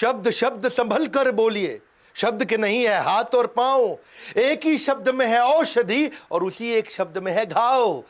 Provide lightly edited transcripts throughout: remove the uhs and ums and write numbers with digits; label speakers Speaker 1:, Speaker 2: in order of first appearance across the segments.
Speaker 1: शब्द शब्द संभल कर बोलिए, शब्द के नहीं है हाथ और पांव, एक ही शब्द में है औषधि और उसी एक शब्द में है घाव।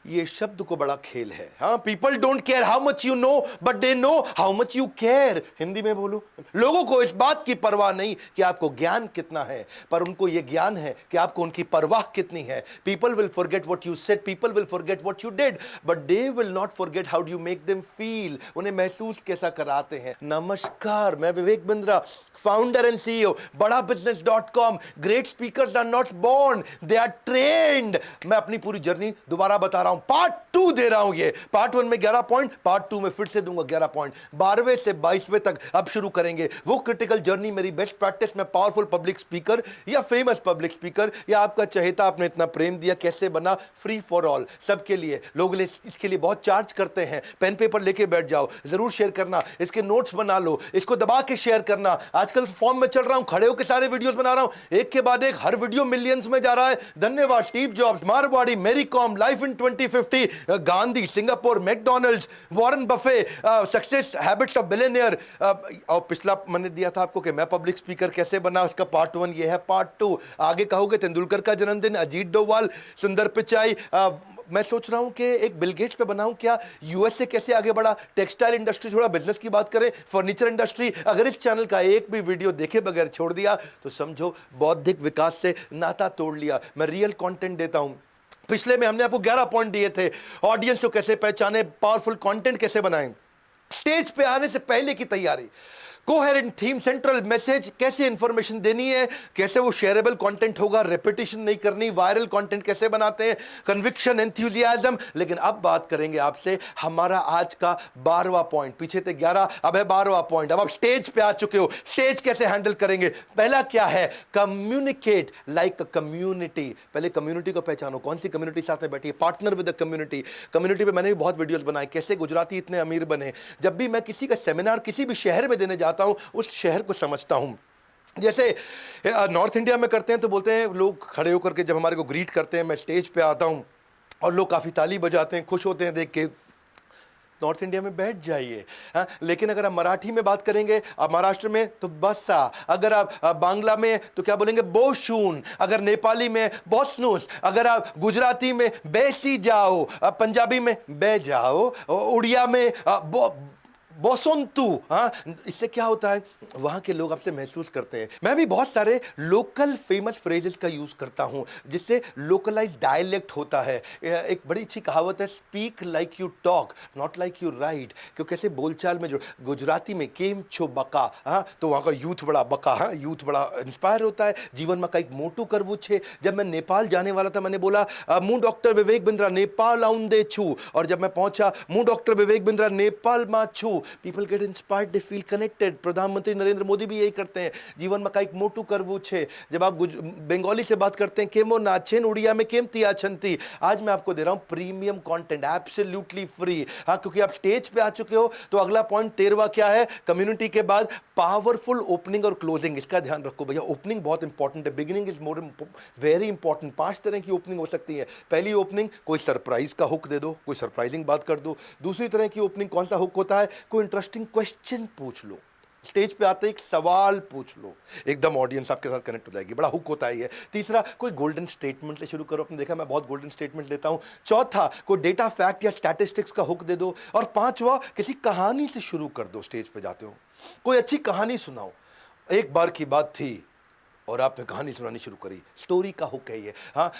Speaker 1: ये शब्द को बड़ा खेल है। हाँ, people don't care how much you know but they know how much you care. Hindi में बोलो, लोगों को इस बात की परवाह नहीं कि आपको ज्ञान कितना है, पर उनको यह ज्ञान है कि आपको उनकी परवाह कितनी है। People will forget what you said, people will forget what you did, but they will not forget how do you make them feel. उन्हें महसूस कैसा कराते हैं। नमस्कार, मैं Vivek Bindra, founder and CEO बड़ा business.com। Great speakers are not born, they are trained. मैं अपनी पूरी जर्नी दोबारा बता रहा हूं, पार्ट 2 दे रहा हूं। ये पार्ट 1 में 11 पॉइंट, पार्ट 2 में फिर से दूंगा 11 पॉइंट। 12वें से 22वें तक अब शुरू करेंगे वो क्रिटिकल जर्नी, मेरी बेस्ट प्रैक्टिस में पावरफुल पब्लिक स्पीकर या फेमस पब्लिक स्पीकर या आपका चहेता, आपने इतना प्रेम दिया, कैसे बना फ्री फॉर ऑल, सबके लिए। लोग इसके लिए बहुत चार्ज करते हैं। पेन पेपर लेके बैठ जाओ, जरूर शेयर करना, इसके नोट्स बना लो, इसको दबा के शेयर करना। आजकल फॉर्म में चल रहा हूं, खड़े होकर सारे वीडियोस बना रहा हूं, एक के बाद एक, हर वीडियो मिलियंस में जा रहा है। धन्यवाद स्टीव जॉब्स, मारवाड़ी, मेरी com, life in 2050, Gandhi, Singapore, McDonald's, Warren Buffett, success habits of billionaire. और पिछला मैंने दिया था आपको कि मैं पब्लिक स्पीकर कैसे बना, उसका पार्ट 1 ये है। पार्ट 2 आगे कहोगे तेंदुलकर का जन्मदिन, अजीत डोभाल, सुंदर पिचाई। मैं सोच रहा हूं कि एक बिल गेट्स पे बनाऊं क्या, यूएस से कैसे आगे बढ़ा, टेक्सटाइल इंडस्ट्री, थोड़ा बिजनेस की बात करें, फर्नीचर इंडस्ट्री। अगर इस चैनल का एक भी वीडियो देखे बगैर छोड़ दिया तो समझो बौद्धिक विकास से नाता तोड़ लिया। मैं रियल कंटेंट देता हूं। पिछले में हमने आपको 11 पॉइंट दिए थे, ऑडियंस को कैसे पहचाने, पावरफुल कंटेंट कैसे बनाएं, स्टेज पे आने से पहले की तैयारी, कोहेरेंट थीम, सेंट्रल मैसेज, कैसे इंफॉर्मेशन देनी है, कैसे वो शेयरेबल कंटेंट होगा, रेपिटेशन नहीं करनी, वायरल कंटेंट कैसे बनाते हैं, कन्विक्शन, एंथुसियाज्म। लेकिन अब बात करेंगे आपसे हमारा आज का 12वां पॉइंट। पीछे थे 11, अब है 12वां पॉइंट। अब आप स्टेज पे आ चुके हो, स्टेज कैसे हैंडल करेंगे। पहला क्या है, कम्युनिकेट लाइक अ कम्युनिटी। पहले कम्युनिटी को पहचानो, कौन सी कम्युनिटी साथ में बैठी है, partner with the community. Community पे मैंने भी बहुत वीडियोस बनाए, कैसे गुजराती इतने अमीर बने। जब भी मैं किसी का सेमिनार किसी भी शहर में देने जाता हूं, उस शहर को समझता हूं। जैसे नॉर्थ इंडिया में करते हैं तो बोलते हैं लोग खड़े होकर के, जब हमारे को ग्रीट करते हैं, मैं स्टेज पे आता हूं और लोग काफी ताली बजाते हैं, खुश होते हैं देख के। नॉर्थ इंडिया में बैठ जाइए। लेकिन अगर आप मराठी में बात करेंगे, आप महाराष्ट्र में तो बसा, अगर आप बांग्ला में तो क्या बोलेंगे, बोशून, अगर नेपाली में बोसनूस, अगर आप गुजराती में बेसी जाओ, पंजाबी में बे जाओ, उड़िया में बोसंतु। हाँ, इससे क्या होता है, वहां के लोग आपसे महसूस करते हैं। मैं भी बहुत सारे लोकल फेमस फ्रेजेस का यूज करता हूं, जिससे लोकलाइज डायलेक्ट होता है। एक बड़ी अच्छी कहावत है, speak like you talk not like you right. क्योंकि कैसे बोलचाल में, जो गुजराती में केम छो बका, हाँ, तो वहां का यूथ बड़ा बका, हाँ, यूथ बड़ा इंस्पायर होता है। जीवन में कई मोटू करवू छे। जब मैं नेपाल जाने वाला था, मैंने बोला मुँ डॉक्टर विवेक बिंद्रा नेपाल आउं दे छू, और जब मैं पहुंचा, मुँ डॉक्टर विवेक बिंद्रा नेपाल मा छू। People get inspired, they feel connected. प्रधानमंत्री नरेंद्र मोदी भी यही करते हैं, जीवन में काइक मोटू करवू छे। जब आप बंगाली से बात करते हैं, केमो नाचेन, उड़िया में केम तिया छंती। आज मैं आपको दे रहा हूं प्रीमियम कंटेंट, एब्सोल्युटली फ्री। हाँ, क्योंकि आप स्टेज पे आ चुके हो। तो अगला पॉइंट 13वां क्या है, कम्युनिटी के बाद पावरफुल ओपनिंग और क्लोजिंग। इसका ध्यान रखो भैया, ओपनिंग बहुत इंपॉर्टेंट है, beginning is more very important. 5 तरह की ओपनिंग हो सकती है। पहली ओपनिंग, कोई सरप्राइज का हुक दे दो, कोई सरप्राइजिंग बात कर दो। दूसरी तरह की ओपनिंग कौन सा हुक होता है, कोई इंटरेस्टिंग क्वेश्चन पूछ लो, स्टेज पे आते एक सवाल पूछ लो, एकदम ऑडियंस आपके साथ कनेक्ट हो जाएगी। बड़ा हुक होता है ये। तीसरा, कोई गोल्डन स्टेटमेंट से शुरू करो। आपने देखा मैं बहुत गोल्डन स्टेटमेंट लेता हूं। चौथा, कोई डेटा फैक्ट या स्टैटिस्टिक्स का हुक दे दो। और पांचवा, किसी कहानी से शुरू कर दो। स्टेज पे जाते हो, कोई अच्छी कहानी सुनाओ। एक बार की बात थी और आपने कहानी सुनानी शुरू करी, स्टोरी का हुक है ये। हाँ,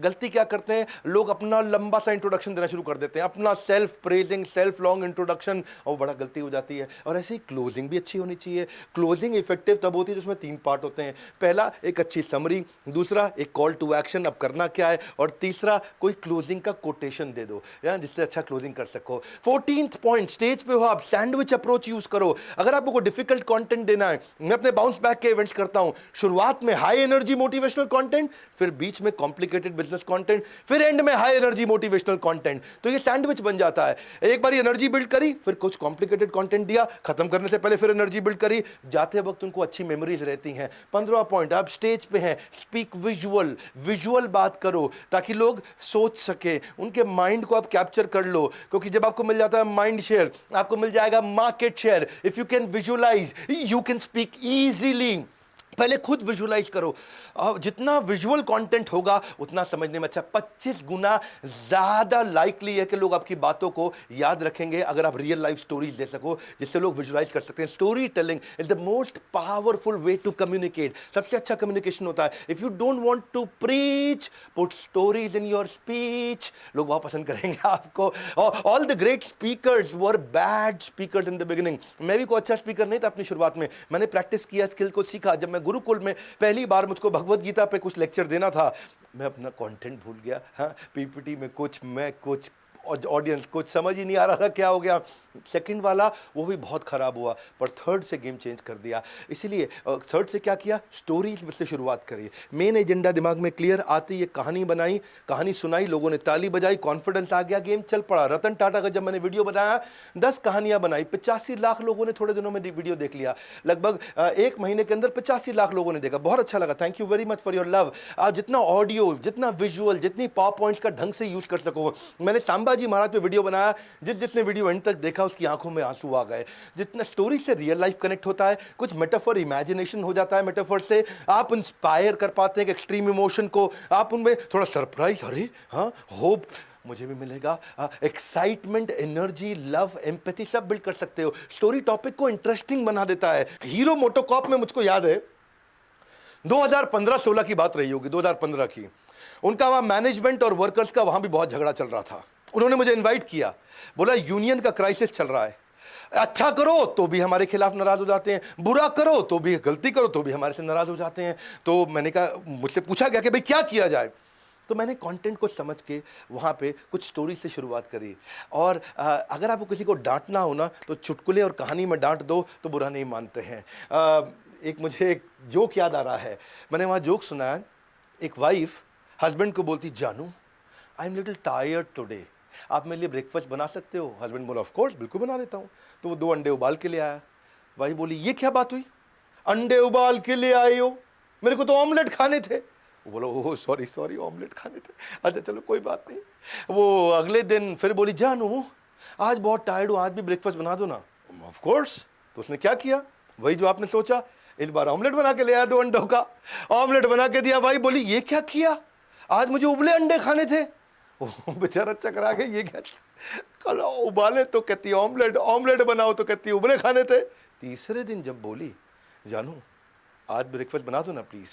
Speaker 1: गलती क्या करते हैं लोग, अपना लंबा सा इंट्रोडक्शन देना शुरू कर देते हैं, अपना self praising, self long introduction, और बड़ा गलती हो जाती है। और ऐसे ही क्लोजिंग भी अच्छी होनी चाहिए। क्लोजिंग इफेक्टिव तब होती है जिसमें 3 पार्ट होते हैं। पहला, एक अच्छी समरी। दूसरा, एक कॉल टू एक्शन, अब करना क्या है। और तीसरा, कोई क्लोजिंग का कोटेशन दे दो जिससे अच्छा क्लोजिंग कर सको। 14th पॉइंट, स्टेज पे हो आप, सैंडविच अप्रोच यूज करो। अगर आपको डिफिकल्ट कंटेंट देना है, मैं अपने बाउंस बैक के इवेंट्स करता हूं, शुरुआत में हाई एनर्जी मोटिवेशनल कंटेंट, फिर बीच में कॉम्प्लिकेटेड बिजनेस कंटेंट, फिर एंड में हाई एनर्जी मोटिवेशनल कंटेंट। तो ये सैंडविच बन जाता है। एक बार एनर्जी बिल्ड करी, फिर कुछ कॉम्प्लिकेटेड कंटेंट दिया, खत्म करने से पहले फिर एनर्जी बिल्ड करी, जाते वक्त उनको अच्छी मेमोरीज रहती हैं। 15 पॉइंट, आप स्टेज पे हैं, स्पीक विजुअल, विजुअल बात करो ताकि लोग सोच सके, उनके माइंड को आप कैप्चर कर लो, क्योंकि जब आपको मिल जाता है माइंड शेयर, आपको मिल जाएगा market share. If you can visualise, you can speak easily. पहले खुद विजुअलाइज करो, जितना विजुअल कंटेंट होगा उतना समझने में अच्छा। 25 गुना ज़्यादा लाइकली है कि लोग आपकी बातों को याद रखेंगे अगर आप रियल लाइफ स्टोरीज दे सको जिससे लोग विजुअलाइज कर सकते हैं। Storytelling is the most powerful way to communicate. सबसे अच्छा कम्युनिकेशन होता है। If you don't want to preach, put stories in your speech, लोग बहुत पसंद करेंगे आपको। All the great speakers were bad speakers in the beginning. मैं भी कोई अच्छा स्पीकर नहीं था अपनी शुरुआत में, मैंने प्रैक्टिस किया, स्किल को सीखा। जब मैं गुरुकुल में पहली बार मुझको भगवत गीता पे कुछ लेक्चर देना था, मैं अपना कंटेंट भूल गया। हाँ, पीपीटी में कुछ, मैं कुछ, ऑडियंस कुछ, समझ ही नहीं आ रहा था क्या हो गया। सेकंड वाला वो भी बहुत ख़राब हुआ, पर थर्ड से गेम चेंज कर दिया। इसीलिए थर्ड से क्या किया, स्टोरीज से शुरुआत करिए। मेन एजेंडा दिमाग में क्लियर आती, ये कहानी बनाई, कहानी सुनाई, लोगों ने ताली बजाई, कॉन्फिडेंस आ गया, गेम चल पड़ा। रतन टाटा का जब मैंने वीडियो बनाया, 10 कहानियां बनाई, 85 लाख लोगों ने थोड़े दिनों में वीडियो देख लिया। लगभग 1 महीने के अंदर 85 लाख लोगों ने देखा। बहुत अच्छा लगा, thank you very much for your love. आप जितना ऑडियो, जितना विजुअल, जितनी पावर पॉइंट्स का ढंग से यूज कर सको। मैंने सांबाजी महाराज पे वीडियो बनाया, जिसने वीडियो एंड तक देखा उसकी आंखों में आंसू आ गए। जितना स्टोरी से रियल लाइफ कनेक्ट होता है, कुछ मेटाफर, इमेजिनेशन हो जाता है, मेटाफर से आप इंस्पायर कर पाते हैं एक्सट्रीम इमोशन को। आप उनमें थोड़ा सरप्राइज, अरे हाँ, होप मुझे भी मिलेगा, एक्साइटमेंट, एनर्जी, लव, एम्पैथी सब बिल्ड कर सकते हो। स्टोरी टॉपिक को इंटरेस्टिंग बना देता है। हीरो मोटोकॉप में मुझको याद है 2015-16 की बात रही होगी, 2015 की। उनका वहां मैनेजमेंट और वर्कर्स का वहां भी बहुत झगड़ा चल रहा था। उन्होंने मुझे इनवाइट किया, बोला यूनियन का क्राइसिस चल रहा है, अच्छा करो तो भी हमारे खिलाफ नाराज हो जाते हैं, बुरा करो तो भी, गलती करो तो भी हमारे से नाराज हो जाते हैं। तो मैंने कहा, मुझसे पूछा गया कि भाई क्या किया जाए। तो मैंने कंटेंट को समझ के वहाँ पे कुछ स्टोरी से शुरुआत करी। और अगर आपको किसी को डांटना हो ना, तो चुटकुले और कहानी में डांट दो तो बुरा नहीं मानते हैं। एक मुझे एक जोक याद आ रहा है, मैंने वहाँ जोक सुना। एक वाइफ हस्बैंड को बोलती, जानू I am little tired today, आप मेरे लिए ब्रेकफास्ट बना सकते हो? हस्बैंड बोला, ऑफ कोर्स, बिल्कुल बना देता हूँ। तो वो 2 अंडे उबाल के ले आया। वाइफ बोली, ये क्या बात हुई, अंडे उबाल के ले आए हो, मेरे को तो ऑमलेट खाने थे। वो बोला, ओह सॉरी सॉरी, ऑमलेट खाने थे, अच्छा चलो कोई बात नहीं। वो अगले दिन फिर बोली, जानू आज बहुत टायर्ड हूँ, आज भी ब्रेकफास्ट बना दो ना। Of course. तो उसने क्या किया, वही जो आपने सोचा, इस बार ऑमलेट बना के ले आया, 2 अंडों का ऑमलेट बना के दिया। भाई बोली, ये क्या किया, आज मुझे उबले अंडे खाने थे। बेचारा चकरा के, ये क्या, कल उबाले तो कहती ऑमलेट, ऑमलेट बनाओ तो कहती उबले खाने थे। तीसरे दिन जब बोली, जानू आज ब्रेकफास्ट बना दो ना प्लीज,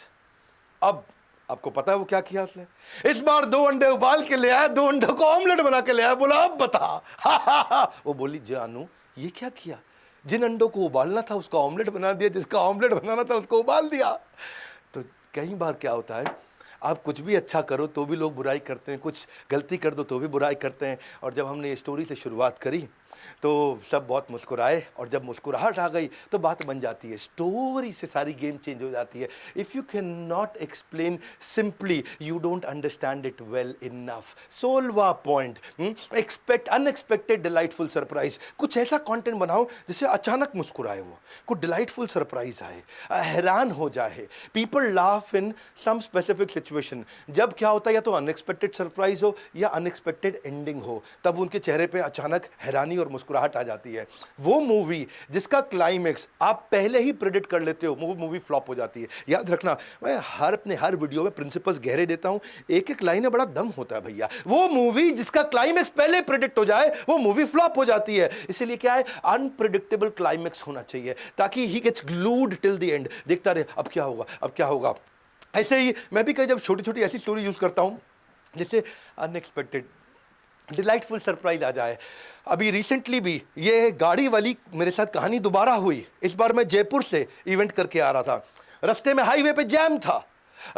Speaker 1: अब आपको पता है वो क्या किया उसने, इस बार 2 अंडे उबाल के ले आया, 2 अंडों को ऑमलेट बना के ले आया। बोला, अब बता। वो बोली, जानू ये क्या किया, जिन अंडों को उबालना था उसका ऑमलेट बना दिया, जिसका ऑमलेट बनाना था उसको उबाल दिया। तो कई बार क्या होता है, आप कुछ भी अच्छा करो तो भी लोग बुराई करते हैं, कुछ गलती कर दो तो भी बुराई करते हैं। और जब हमने ये स्टोरी से शुरुआत करी तो सब बहुत मुस्कुराए, और जब मुस्कुराहट आ गई तो बात बन जाती है। स्टोरी से सारी गेम चेंज हो जाती है। If you can not explain simply, you don't understand it well enough. 16वां point, expect unexpected delightful surprise. कुछ ऐसा कंटेंट बनाओ जिससे अचानक मुस्कुराए वो, कुछ डिलाइटफुल सरप्राइज आए, हैरान हो जाए। People laugh in some specific situation. जब क्या होता है, या तो अनएक्सपेक्टेड सरप्राइज हो या अनएक्सपेक्टेड एंडिंग हो, तब उनके चेहरे पे अचानक हैरानी और मुस्कुराहट आ जाती है। वो मूवी जिसका क्लाइमेक्स आप पहले ही प्रेडिक्ट कर लेते हो, वो मूवी फ्लॉप हो जाती है। याद रखना, मैं अपने हर वीडियो में प्रिंसिपल्स गहरे देता हूं, एक एक लाइन में बड़ा दम होता है भैया। वो मूवी जिसका क्लाइमेक्स पहले प्रेडिक्ट हो जाए, वो मूवी फ्लॉप हो जाती है। इसीलिए क्या है, अनप्रेडिक्टेबल क्लाइमेक्स होना चाहिए, ताकि he gets glued till the end, देखता रहे अब क्या होगा, अब क्या होगा। ऐसे ही मैं भी कई जब छोटी छोटी ऐसी स्टोरी यूज करता हूं जैसे अनएक्सपेक्टेड डिलाइटफुल सरप्राइज आ जाए। अभी रिसेंटली भी ये गाड़ी वाली मेरे साथ कहानी दोबारा हुई। इस बार मैं जयपुर से इवेंट करके आ रहा था, रास्ते में हाईवे पे जैम था।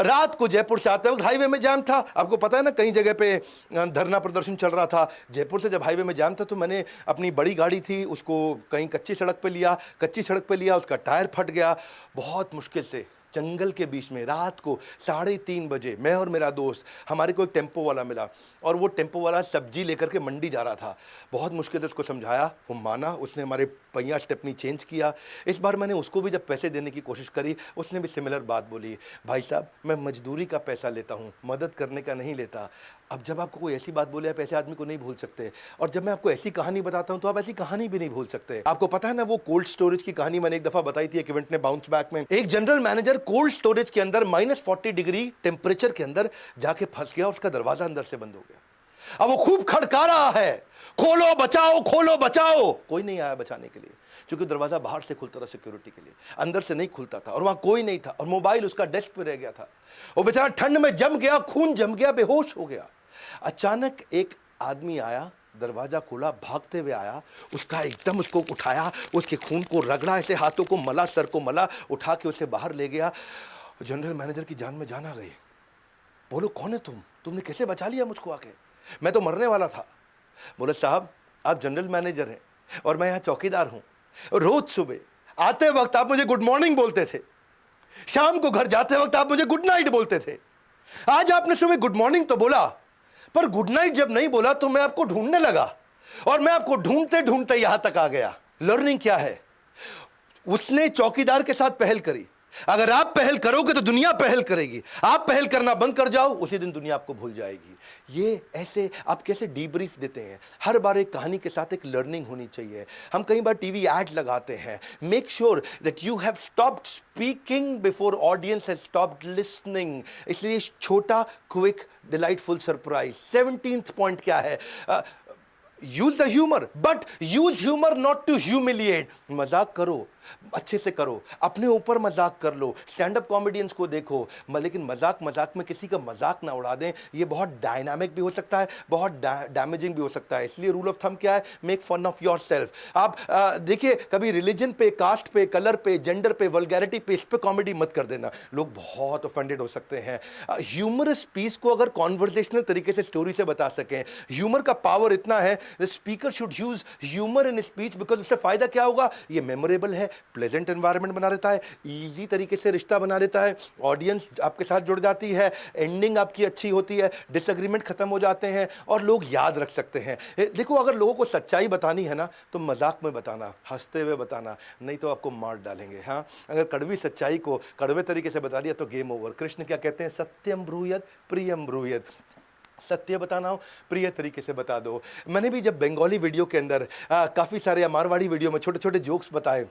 Speaker 1: रात को जयपुर से आते वक्त हाईवे में जैम था। आपको पता है ना, कई जगह पे धरना प्रदर्शन चल रहा था। जयपुर से जब हाईवे में जैम था तो मैंने अपनी बड़ी गाड़ी थी उसको कहीं कच्ची सड़क पे लिया, उसका टायर फट गया। बहुत मुश्किल से जंगल के बीच में रात को 3:30 बजे मैं और मेरा दोस्त, हमारे को एक टेम्पो वाला मिला और वो टेम्पो वाला सब्जी लेकर के मंडी जा रहा था। बहुत मुश्किल से उसको समझाया, वो माना, उसने हमारे पहिया स्टेपनी चेंज किया। इस बार मैंने उसको भी जब पैसे देने की कोशिश करी, उसने भी सिमिलर बात बोली, भाई साहब मैं मजदूरी का पैसा लेता हूँ, मदद करने का नहीं लेता। अब जब आपको कोई ऐसी बात बोले, आप ऐसे आदमी को नहीं भूल सकते। और जब मैं आपको ऐसी कहानी बताता हूँ तो आप ऐसी कहानी भी नहीं भूल सकते। आपको पता है ना वो कोल्ड स्टोरेज की कहानी मैंने एक दफा बताई थी एक इवेंट ने, बाउंस बैक में। एक जनरल मैनेजर कोल्ड स्टोरेज के अंदर -40 डिग्री टेम्परेचर के अंदर जाके फंस गया, उसका दरवाजा अंदर से बंद हो गया। अब वो खूब खड़का रहा है, खोलो बचाओ, खोलो बचाओ। कोई नहीं आया बचाने के लिए, क्योंकि दरवाजा बाहर से खुलता था सिक्योरिटी के लिए, अंदर से नहीं खुलता था, और वहां कोई नहीं था, और मोबाइल उसका डेस्क पे रह गया था। वो बेचारा ठंड में जम गया, खून जम गया, बेहोश हो गया। अचानक एक आदमी आया, दरवाजा खोला, भागते हुए आया, उसका एकदम उसको उठाया, उसके खून को रगड़ा, ऐसे हाथों को मला, सर को मला, उठा के उसे बाहर ले गया। जनरल मैनेजर की जान में जान आ गई। बोलो कौन है तुमने कैसे बचा लिया मुझको आके? मैं तो मरने वाला था। बोले साहब आप जनरल मैनेजर हैं और मैं यहाँ चौकीदार हूँ। रोज सुबह आते वक्त आप मुझे गुड मॉर्निंग बोलते थे, शाम को घर जाते वक्त आप मुझे गुड नाइट बोलते थे। आज आपने सुबह गुड मॉर्निंग तो बोला, पर गुड नाइट जब नहीं बोला तो मैं आपको ढूंढने लगा, और मैं आपको ढूंढते ढूंढते यहां तक आ गया। लर्निंग क्या है? उसने चौकीदार के साथ पहल करी। अगर आप पहल करोगे तो दुनिया पहल करेगी। आप पहल करना बंद कर जाओ, उसी दिन दुनिया आपको भूल जाएगी। ये ऐसे आप कैसे डीब्रीफ देते हैं? हर बार एक कहानी के साथ एक लर्निंग होनी चाहिए। हम कई बार टीवी एड लगाते हैं, make sure that you have stopped speaking before audience has stopped listening. इसलिए छोटा, quick, delightful surprise. 17th point क्या है? Use the humour, but use humour not to humiliate. मजाक करो, अच्छे से करो, अपने ऊपर मजाक कर लो, स्टैंड अप कॉमेडियंस को देखो, लेकिन मजाक मजाक में किसी का मजाक ना उड़ा दें। ये बहुत डायनामिक भी हो सकता है, बहुत डैमेजिंग भी हो सकता है। इसलिए रूल ऑफ थंब क्या है? Make fun of yourself. आप देखिए, कभी रिलीजन पे, कास्ट पे, कलर पे, जेंडर पे, वल्गैरिटी पे, इस पे कॉमेडी मत कर देना, लोग बहुत ऑफेंडेड हो सकते हैं। ह्यूमरस पीस को अगर कॉन्वर्सेशनल तरीके से स्टोरी से बता सकें, ह्यूमर का पावर इतना है, the speaker should use humour in speech, because उससे फायदा क्या होगा? ये मेमोरेबल है, प्लेजेंट एनवायरनमेंट बना देता है, इजी तरीके से रिश्ता बना देता है, ऑडियंस आपके साथ जुड़ जाती है, एंडिंग आपकी अच्छी होती है, डिसएग्रीमेंट खत्म हो जाते हैं, और लोग याद रख सकते हैं। देखो, अगर लोगों को सच्चाई बतानी है ना, तो मजाक में बताना, हंसते हुए बताना, नहीं तो आपको मार डालेंगे। हाँ, अगर कड़वी सच्चाई को कड़वे तरीके से बता दिया तो गेम ओवर। कृष्ण क्या कहते हैं? सत्यम ब्रूयत प्रियम ब्रूयत। सत्य बताना हो, प्रिय तरीके से बता दो। मैंने भी जब बंगाली वीडियो के अंदर काफ़ी सारे मारवाड़ी वीडियो में छोटे छोटे जोक्स बताए,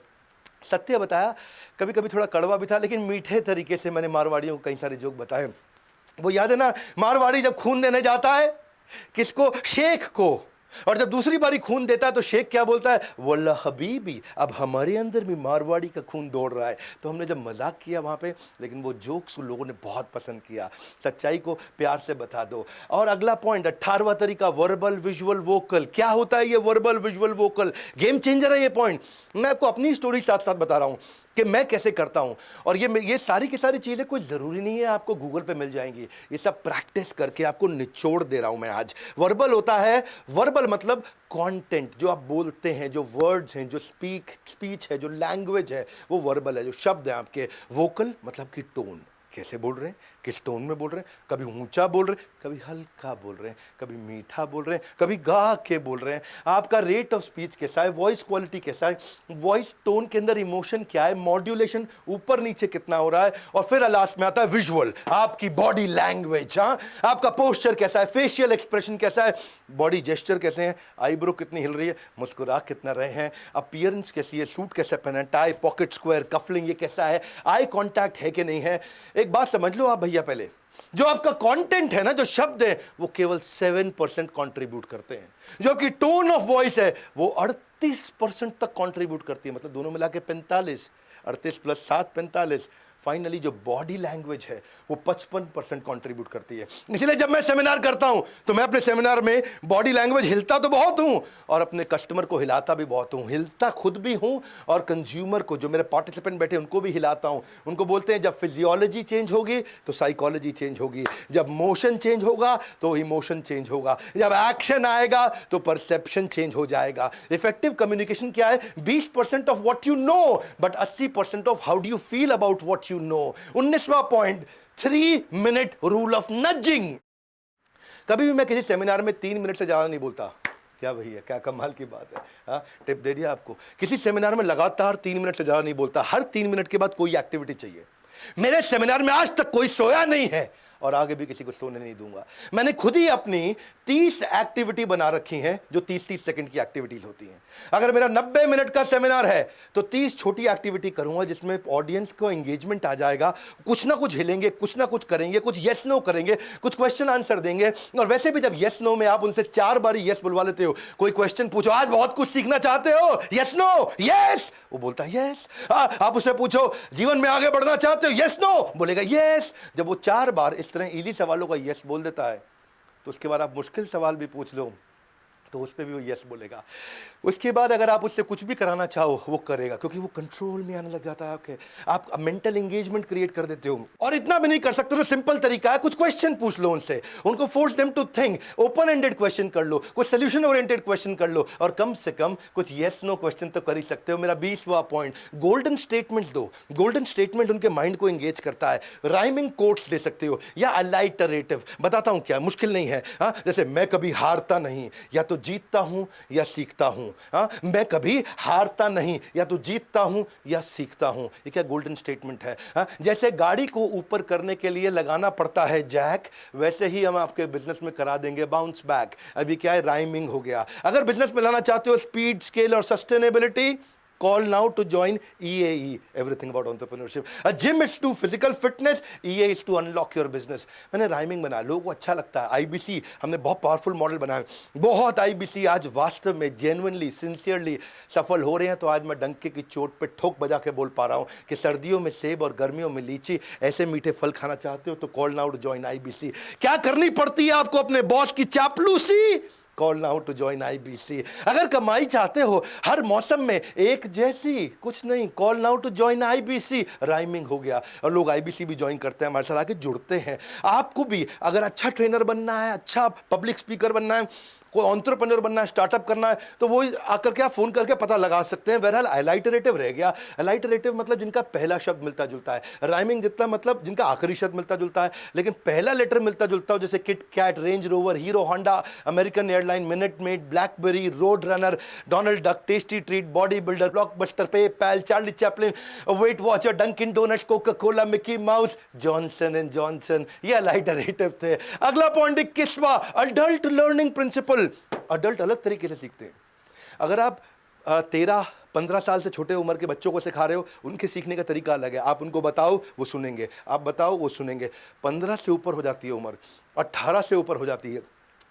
Speaker 1: सत्य बताया, कभी कभी थोड़ा कड़वा भी था, लेकिन मीठे तरीके से मैंने मारवाड़ियों को कई सारे जोक बताए। वो याद है ना, मारवाड़ी जब खून देने जाता है, किसको? शेख को, और जब दूसरी बारी खून देता है तो शेख क्या बोलता है? वल्ला हबीबी, अब हमारे अंदर भी मारवाड़ी का खून दौड़ रहा है। तो हमने जब मजाक किया वहाँ पे, लेकिन वो जोक्स लोगों ने बहुत पसंद किया। सच्चाई को प्यार से बता दो। और अगला पॉइंट, 18वां तरीका, वर्बल विजुअल वोकल। क्या होता है ये verbal visual vocal? Game changer है ये पॉइंट। मैं आपको अपनी स्टोरी साथ साथ बता रहा हूँ कि मैं कैसे करता हूं। और ये सारी की सारी चीज़ें कोई ज़रूरी नहीं है आपको गूगल पे मिल जाएंगी, ये सब प्रैक्टिस करके आपको निचोड़ दे रहा हूं मैं आज। वर्बल होता है, वर्बल मतलब कंटेंट, जो आप बोलते हैं, जो वर्ड्स हैं, जो स्पीच है, जो लैंग्वेज है, वो वर्बल है, जो शब्द है आपके। वोकल मतलब कि टोन, कैसे बोल रहे हैं, किस टोन में बोल रहे हैं, कभी ऊंचा बोल रहे हैं, कभी हल्का बोल रहे हैं, कभी मीठा बोल रहे हैं, कभी गा के बोल रहे हैं। आपका रेट ऑफ स्पीच कैसा है, वॉइस क्वालिटी कैसा है, वॉइस टोन के अंदर इमोशन क्या है, मॉड्यूलेशन ऊपर नीचे कितना हो रहा है, और फिर लास्ट में आता है विजुअल, आपकी बॉडी लैंग्वेज। हाँ, आपका पोस्चर कैसा है, फेशियल एक्सप्रेशन कैसा है, बॉडी जेस्चर कैसे हैं, आईब्रो कितनी हिल रही है, मुस्कुरा कितना रहे हैं, अपीयरेंस कैसी है, सूट कैसे पहना है, टाई, पॉकेट स्क्वायर, कफलिंग ये कैसा है, आई कॉन्टैक्ट है कि नहीं है। एक बात समझ लो आप भैया, पहले जो आपका कंटेंट है ना, जो शब्द है, वो केवल 7% कंट्रीब्यूट करते हैं, जो आपकी टोन ऑफ वॉइस है वो 38% तक कंट्रीब्यूट करती है, मतलब दोनों मिला के 45, 38 + 7 45। फाइनली जो बॉडी लैंग्वेज है वो 55% कंट्रीब्यूट करती है। इसलिए जब मैं सेमिनार करता हूं तो मैं अपने सेमिनार में बॉडी लैंग्वेज हिलता तो बहुत हूं, और अपने कस्टमर को हिलाता भी बहुत हूं। हिलता खुद भी हूं, और कंज्यूमर को, जो मेरे पार्टिसिपेंट बैठे उनको भी हिलाता हूं। उनको बोलते हैं जब फिजियोलॉजी चेंज होगी तो साइकोलॉजी चेंज होगी, जब मोशन चेंज होगा तो इमोशन चेंज होगा, जब एक्शन आएगा तो परसेप्शन चेंज हो जाएगा। इफेक्टिव कम्युनिकेशन क्या है? 20% of what you know, but 80% of how do you feel about what you know. 19वां point, 3 minute rule of nudging. कभी भी मैं किसी सेमिनार में 3 मिनट से ज्यादा नहीं बोलता। क्या भैया, क्या कमाल की बात है। हाँ, टिप दे दिया आपको। किसी सेमिनार में लगातार 3 मिनट से ज्यादा नहीं बोलता। हर 3 मिनट के बाद कोई एक्टिविटी चाहिए। मेरे सेमिनार में आज तक कोई सोया नहीं है और आगे भी किसी को सोने नहीं दूंगा। मैंने खुद ही अपनी 30 एक्टिविटी बना रखी हैं जो 30-30 सेकंड की एक्टिविटीज होती हैं। अगर मेरा 90 मिनट का सेमिनार है तो 30 छोटी एक्टिविटी करूंगा जिसमें ऑडियंस को एंगेजमेंट आ जाएगा। कुछ ना कुछ हिलेंगे, कुछ ना कुछ करेंगे, कुछ यस नो करेंगे, कुछ क्वेश्चन आंसर देंगे। और वैसे भी जब यस नो में आप उनसे 4 बार यस बुलवा लेते हो, कोई क्वेश्चन पूछो, आज बहुत कुछ सीखना चाहते हो, यस नो यस, वो बोलता है यस। आप उसे पूछो, जीवन में आगे बढ़ना चाहते हो, यस नो, बोलेगा यस। जब वो 4 बार इस तरह इजी सवालों का यस बोल देता है तो उसके बाद आप मुश्किल सवाल भी पूछ लो तो उस पर भी वो यस बोलेगा। उसके बाद अगर आप उससे कुछ भी कराना चाहो वो करेगा, क्योंकि वो कंट्रोल में आने लग जाता है आपके। आप मेंटल एंगेजमेंट क्रिएट कर देते हो। और इतना भी नहीं कर सकते तो सिंपल तरीका है, कुछ क्वेश्चन पूछ लो उनसे, उनको force them to think, open ended question कर लो, कुछ सोल्यूशन ओरिएंटेड क्वेश्चन कर लो, और कम से कम कुछ यस नो क्वेश्चन तो कर ही सकते हो। मेरा 20वां पॉइंट, गोल्डन स्टेटमेंट्स दो। गोल्डन स्टेटमेंट उनके माइंड को एंगेज करता है। राइमिंग कोट्स दे सकते हो या अलाइटरेटिव। बताता हूं क्या, मुश्किल नहीं है। हाँ, जैसे मैं कभी हारता नहीं, या तो जीतता हूं या सीखता हूं। हाँ, मैं कभी हारता नहीं, या तो जीतता हूं या सीखता हूं। ये क्या गोल्डन स्टेटमेंट है। हाँ, जैसे गाड़ी को ऊपर करने के लिए लगाना पड़ता है जैक, वैसे ही हम आपके बिजनेस में करा देंगे बाउंस बैक। अभी क्या है, राइमिंग हो गया। अगर बिजनेस में लाना चाहते हो स्पीड, स्केल और sustainability, call now to join EAE, everything about entrepreneurship. A gym is to physical fitness, EA is to unlock your business. मैंने राइमिंग बनाया, लोगों को अच्छा लगता है। IBC हमने बहुत पावरफुल मॉडल बनाया, बहुत IBC आज वास्तव में जेन्युइनली सिंसियरली सफल हो रहे हैं। तो आज मैं डंके की चोट पे ठोक बजा के बोल पा रहा हूँ कि सर्दियों में सेब और गर्मियों में लीची, ऐसे मीठे फल खाना चाहते हो तो call now to join IBC। क्या करनी पड़ती है आपको, अपने बॉस की चापलूसी, call now to join IBC। अगर कमाई चाहते हो हर मौसम में एक जैसी, कुछ नहीं, call now to join IBC। Rhyming हो गया और लोग IBC भी ज्वाइन करते हैं, हमारे साथ आके जुड़ते हैं। आपको भी अगर अच्छा ट्रेनर बनना है, अच्छा पब्लिक स्पीकर बनना है, कोई एंटरप्रेन्योर बनना है, स्टार्टअप करना है, तो वो आकर के आप फोन करके पता लगा सकते हैं। बहरहाल अलाइटरेटिव रह गया। अलाइटरेटिव मतलब जिनका पहला शब्द मिलता जुलता है। राइमिंग जितना मतलब जिनका आखिरी शब्द मिलता जुलता है लेकिन पहला लेटर मिलता जुलता हो, जैसे Kit Kat, Range Rover, Hero Honda, American Airline, Minute Maid, BlackBerry, Road Runner, Donald Duck, Tasty Treat, body builder, Blockbuster, PayPal, Charlie Chaplin, Weight Watcher, Dunkin Donuts, Coca Cola, Mickey Mouse, Johnson and Johnson. ये alliterative थे। अगला point 21वां, adult learning principle. Adult अलग तरीके से सीखते हैं। अगर आप 13-15 साल से छोटे उम्र के बच्चों को सिखा रहे हो, उनके सीखने का तरीका अलग है। आप उनको बताओ वो सुनेंगे, आप बताओ वो सुनेंगे। 15 से ऊपर हो जाती है उम्र, 18 से ऊपर हो जाती है,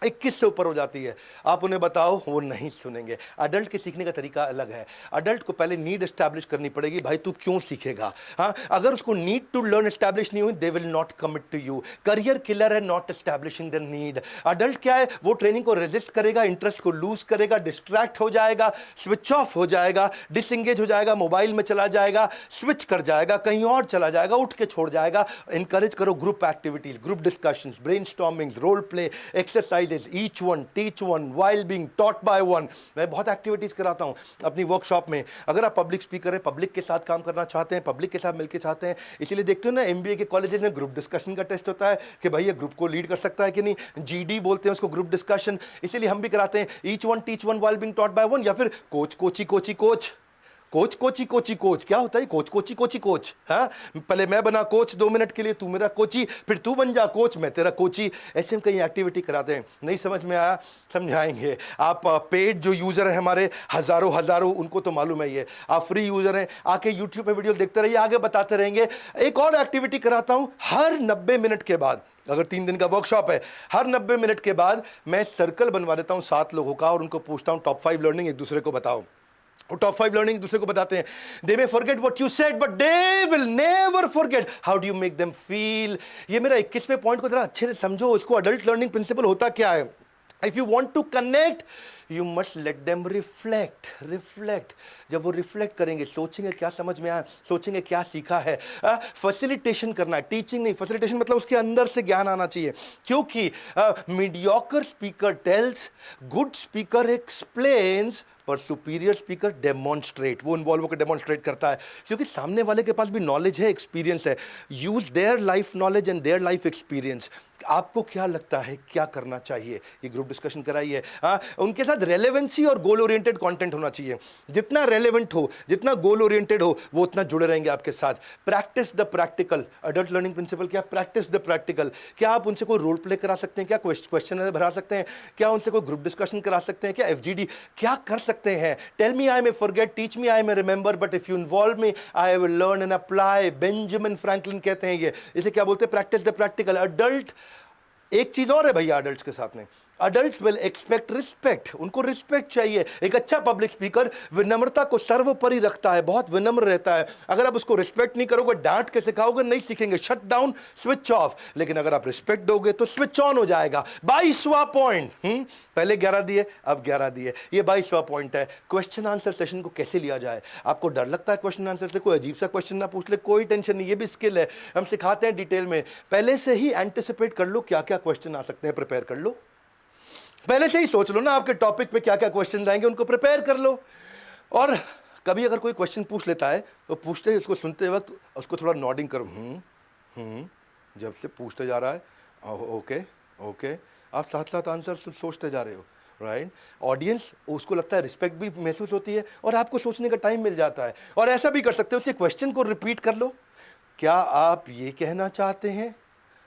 Speaker 1: 21 से ऊपर हो जाती है, आप उन्हें बताओ वो नहीं सुनेंगे। अडल्ट के सीखने का तरीका अलग है। अडल्ट को पहले नीड एस्टैब्लिश करनी पड़ेगी, भाई तू क्यों सीखेगा। हाँ, अगर उसको नीड टू लर्न एस्टैब्लिश नहीं हुई, they will not commit to you. Career killer है not establishing the need. Adult क्या है, वो ट्रेनिंग को रेजिस्ट करेगा, इंटरेस्ट को लूज करेगा, डिस्ट्रैक्ट हो जाएगा, स्विच ऑफ हो जाएगा, डिसएंगेज हो जाएगा, मोबाइल में चला जाएगा, स्विच कर जाएगा, कहीं और चला जाएगा, उठ के छोड़ जाएगा। इंकरेज करो group activities, group discussions, brainstorming, role play, exercise, each one teach one while being taught by one। मैं बहुत एक्टिविटीज कराता हूं अपनी वर्कशॉप में। अगर आप पब्लिक स्पीकर हैं, पब्लिक के साथ काम करना चाहते हैं, पब्लिक के साथ मिलकर चाहते हैं, इसीलिए देखते हो ना MBA के कॉलेजेस में ग्रुप डिस्कशन का टेस्ट होता है कि भाई ये ग्रुप को लीड कर सकता है कि नहीं। GD बोलते हैं उसको, ग्रुप डिस्कशन। इसीलिए हम भी कराते हैं each one teach one while being taught by one, या फिर coach Kochi Kochi coach, coach Kochi Kochi coach. क्या होता है कोच कोची कोची कोच। हाँ, पहले मैं बना कोच 2 मिनट के लिए, तू मेरा कोची, फिर तू बन जा कोच, मैं तेरा कोची। ऐसे हम कई एक्टिविटी कराते हैं। नहीं समझ में आया, समझाएंगे। आप पेड जो यूजर हैं हमारे, हजारों, उनको तो मालूम है ये। आप फ्री यूजर हैं, आके यूट्यूब पे वीडियो देखते रहिए, आगे बताते रहेंगे। एक और एक्टिविटी कराता हूं हर 90 मिनट के बाद। अगर 3 दिन का वर्कशॉप है, हर 90 मिनट के बाद मैं सर्कल बनवा देता हूं 7 लोगों का और उनको पूछता हूं टॉप 5 लर्निंग एक दूसरे को बताओ। टॉप 5 लर्निंग दूसरे को बताते हैं। They may forget what you said but they will never forget how do you make them feel. ये मेरा 21वें पॉइंट को जरा अच्छे से समझो। इसको अडल्ट लर्निंग प्रिंसिपल होता क्या है। If you want to connect you must let them reflect. जब वो रिफ्लेक्ट करेंगे, सोचेंगे क्या समझ में आया, सोचेंगे क्या सीखा है। फैसिलिटेशन करना है, टीचिंग नहीं। फैसिलिटेशन मतलब उसके अंदर से ज्ञान आना चाहिए। क्योंकि mediocre speaker tells, good speaker explains, पर सुपीरियर स्पीकर डेमोन्स्ट्रेट, वो इन्वॉल्व होकर डेमोन्स्ट्रेट करता है, क्योंकि सामने वाले के पास भी नॉलेज है, एक्सपीरियंस है। Use their life knowledge and their life experience. आपको क्या लगता है क्या करना चाहिए, ये ग्रुप डिस्कशन कराइए। हाँ, उनके साथ रेलेवेंसी और गोल ओरिएंटेड कंटेंट होना चाहिए। जितना रेलेवेंट हो, जितना गोल ओरिएंटेड हो, वो उतना जुड़े रहेंगे आपके साथ। Practice the practical, adult learning principle क्या, प्रैक्टिस द प्रैक्टिकल। क्या आप उनसे कोई रोल प्ले करा सकते हैं, क्या क्वेश्चन भरा सकते हैं, क्या उनसे कोई ग्रुप डिस्कशन करा सकते हैं, क्या एफजीडी क्या कर सकते हैं। Tell me I may forget, teach me I may remember, but if you involve me I will learn and apply. Benjamin Franklin कहते हैं ये, इसे क्या बोलते हैं, प्रैक्टिस द प्रैक्टिकल। अडल्ट, एक चीज और है भैया अडल्ट्स के साथ में, अडल्ट्स विल एक्सपेक्ट रिस्पेक्ट, उनको रिस्पेक्ट चाहिए। एक अच्छा पब्लिक स्पीकर विनम्रता को सर्वोपरि रखता है, बहुत विनम्र रहता है। अगर आप उसको रिस्पेक्ट नहीं करोगे, डांट के सिखाओगे, नहीं सीखेंगे। Shut down, switch off. लेकिन अगर आप रिस्पेक्ट दोगे तो स्विच ऑन हो जाएगा। 22वां पॉइंट, पहले 11 दिए, अब 11 दिए, ये 22वां पॉइंट है। क्वेश्चन आंसर सेशन को कैसे लिया जाए। आपको डर लगता है क्वेश्चन आंसर से, कोई अजीब सा क्वेश्चन ना पूछ ले, कोई टेंशन नहीं, ये भी स्किल है, हम सिखाते हैं डिटेल में। पहले से ही एंटिसिपेट कर लो क्या क्या क्वेश्चन आ सकते हैं, प्रिपेयर कर लो। पहले से ही सोच लो ना आपके टॉपिक पे क्या क्या क्वेश्चन आएंगे, उनको प्रिपेयर कर लो। और कभी अगर कोई क्वेश्चन पूछ लेता है तो पूछते ही उसको सुनते वक्त उसको थोड़ा नॉडिंग करो, जब से पूछते जा रहा है, ओके ओके, आप साथ साथ आंसर सोचते जा रहे हो, राइट। ऑडियंस, उसको लगता है रिस्पेक्ट भी महसूस होती है और आपको सोचने का टाइम मिल जाता है। और ऐसा भी कर सकते हो, उसी क्वेश्चन को रिपीट कर लो, क्या आप ये कहना चाहते हैं।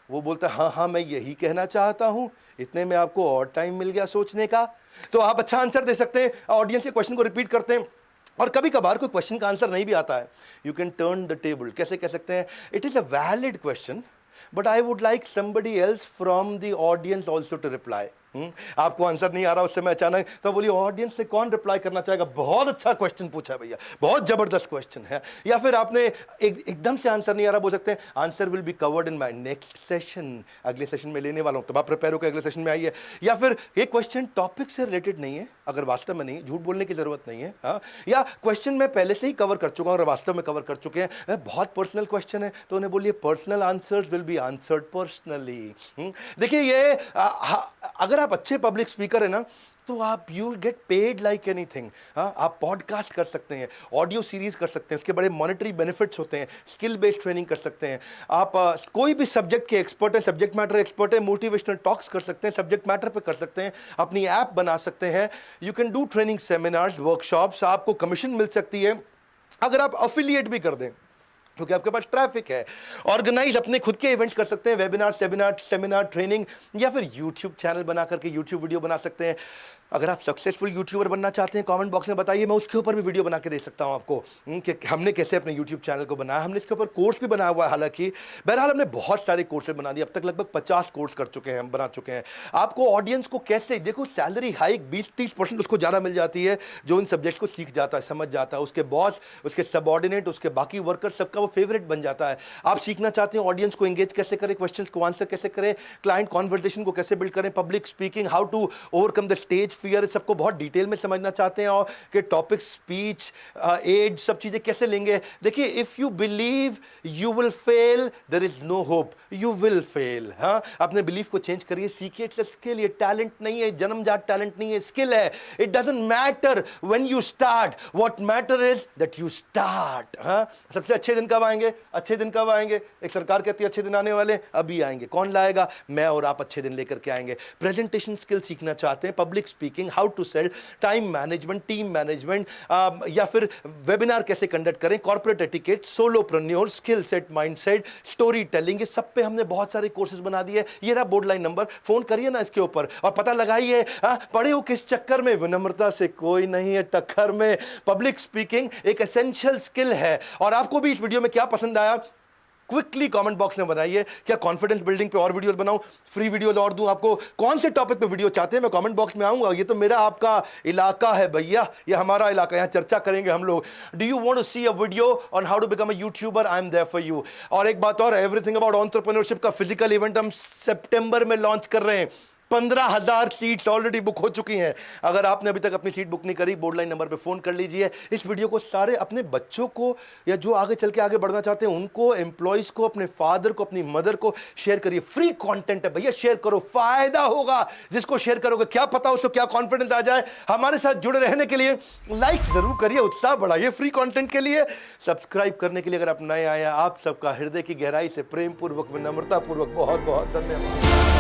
Speaker 1: वो बोलता है हाँ हाँ मैं यही कहना चाहता हूं। इतने में आपको और टाइम मिल गया सोचने का, तो आप अच्छा आंसर दे सकते हैं। ऑडियंस के क्वेश्चन को रिपीट करते हैं। और कभी कभार कोई क्वेश्चन का आंसर नहीं भी आता है, you can turn the table. कैसे कह सकते हैं, it is a valid question but I would like somebody else from the audience also to reply. आपको आंसर नहीं आ रहा उस समय अचानक, तो बोलिए ऑडियंस से कौन रिप्लाई करना चाहेगा, बहुत अच्छा क्वेश्चन पूछा भैया, बहुत जबरदस्त क्वेश्चन है। या फिर आपने एकदम से आंसर नहीं आ रहा, बोल सकते हैं answer will be covered in my next session, अगले सेशन में लेने वाला हूं, तो आप प्रिपेयर होकर अगले सेशन में आइए। या फिर ये क्वेश्चन टॉपिक से रिलेटेड नहीं है, अगर वास्तव में नहीं, झूठ बोलने की जरूरत नहीं है। हाँ, या क्वेश्चन मैं पहले से ही कवर कर चुका हूं और वास्तव में कवर कर चुके हैं, बहुत पर्सनल क्वेश्चन है, तो उन्हें बोलिए personal answers will be answered personally. देखिए ये अगर आप अच्छे पब्लिक स्पीकर है ना, तो आप you will get paid like anything. आप पॉडकास्ट कर सकते हैं, ऑडियो सीरीज कर सकते हैं, उसके बड़े मॉनेटरी बेनिफिट्स होते हैं, स्किल बेस्ड ट्रेनिंग कर सकते हैं। आप कोई भी सब्जेक्ट के एक्सपर्ट है, सब्जेक्ट मैटर एक्सपर्ट है, मोटिवेशनल टॉक्स कर सकते हैं, सब्जेक्ट मैटर पे कर सकते हैं, अपनी ऐप बना सकते हैं। You can do training seminars, workshops, आपको कमीशन मिल सकती है अगर आप अफिलिएट भी कर दें, क्योंकि आपके पास ट्रैफिक है। ऑर्गेनाइज अपने खुद के इवेंट्स कर सकते हैं, वेबिनार, सेमिनार, ट्रेनिंग, या फिर यूट्यूब चैनल बना करके यूट्यूब वीडियो बना सकते हैं। अगर आप सक्सेसफुल यूट्यूबर बनना चाहते हैं, कमेंट बॉक्स में बताइए, मैं उसके ऊपर भी वीडियो बना के दे सकता हूं आपको कि हमने कैसे अपने यूट्यूब चैनल को बनाया। हमने इसके ऊपर कोर्स भी बनाया हुआ है, हालांकि बहरहाल हमने बहुत सारे कोर्सेज बना दिए, अब तक लगभग 50 कोर्स कर चुके हैं, हम बना चुके हैं। आपको ऑडियंस को कैसे, देखो सैलरी हाइक 20-30% उसको ज़्यादा मिल जाती है जो इन सब्जेक्ट को सीख जाता है, समझ जाता है। उसके बॉस, उसके सबऑर्डिनेट, उसके बाकी वर्कर, सबका वो फेवरेट बन जाता है। आप सीखना चाहते हैं ऑडियंस को एंगेज कैसे करें, क्वेश्चंस को आंसर कैसे करें, क्लाइंट कॉन्वर्सेशन को कैसे बिल्ड करें, public speaking, how to overcome the stage fear, सबको बहुत डिटेल में समझना चाहते हैं, और कि टॉपिक, स्पीच, एज, सब चीजें कैसे लेंगे। देखिए, if you believe you will fail, there is no hope, you will fail. हाँ, अपने बिलीफ को चेंज करिए, सीखिए। इट्स अ स्किल, ये टैलेंट नहीं है, जन्मजात टैलेंट नहीं है, स्किल है। It doesn't matter when you start, what matter is that you start. हाँ, सबसे अच्छे दिन कब आएंगे, अच्छे दिन कब आएंगे, एक सरकार कहती है अच्छे दिन आने वाले, अभी आएंगे। कौन लाएगा, मैं और आप अच्छे दिन लेकर के आएंगे। प्रेजेंटेशन स्किल सीखना चाहते हैं, public speaking, how to sell, time management, team management, या फिर वेबिनार कैसे कंडक्ट करें, corporate etiquette, solopreneur, skill set, mindset, storytelling, ये सब पे हमने बहुत सारे कोर्सेज बना दिए। ये रहा बोर्ड लाइन नंबर, फोन करिए ना इसके ऊपर और पता लगाइए पढ़े हो किस चक्कर में। विनम्रता से कोई नहीं है टक्कर में। पब्लिक स्पीकिंग एक एसेंशियल स्किल है। और आपको भी इस वीडियो में क्या पसंद आया, क्विकली कमेंट बॉक्स में बनाइए। क्या कॉन्फिडेंस बिल्डिंग पे और वीडियोस बनाऊं, फ्री वीडियोस और दूं आपको, कौन से टॉपिक पे वीडियो चाहते हैं, मैं कमेंट बॉक्स में आऊंगा। ये तो मेरा आपका इलाका है भैया, ये हमारा इलाका, यहाँ चर्चा करेंगे हम लोग। Do you want to see a video on how to become a YouTuber, I am there for you. और एक बात और, एवरीथिंग अबाउट एंटरप्रेन्योरशिप का फिजिकल इवेंट हम सितंबर में लॉन्च कर रहे हैं। 15,000 सीट्स ऑलरेडी बुक हो चुकी हैं। अगर आपने अभी तक अपनी सीट बुक नहीं करी, बोर्ड लाइन नंबर पे फोन कर लीजिए। इस वीडियो को सारे अपने बच्चों को या जो आगे चल के आगे बढ़ना चाहते हैं उनको, एम्प्लॉइज को, अपने फादर को, अपनी मदर को शेयर करिए। फ्री कंटेंट है भैया, शेयर करो, फायदा होगा। जिसको शेयर करोगे क्या पता उसको क्या कॉन्फिडेंस आ जाए। हमारे साथ जुड़े रहने के लिए लाइक जरूर करिए, उत्साह बढ़ाइए फ्री कंटेंट के लिए। सब्सक्राइब करने के लिए अगर आप नए आए हैं, आप सबका हृदय की गहराई से प्रेम पूर्वक, विनम्रता पूर्वक बहुत बहुत धन्यवाद।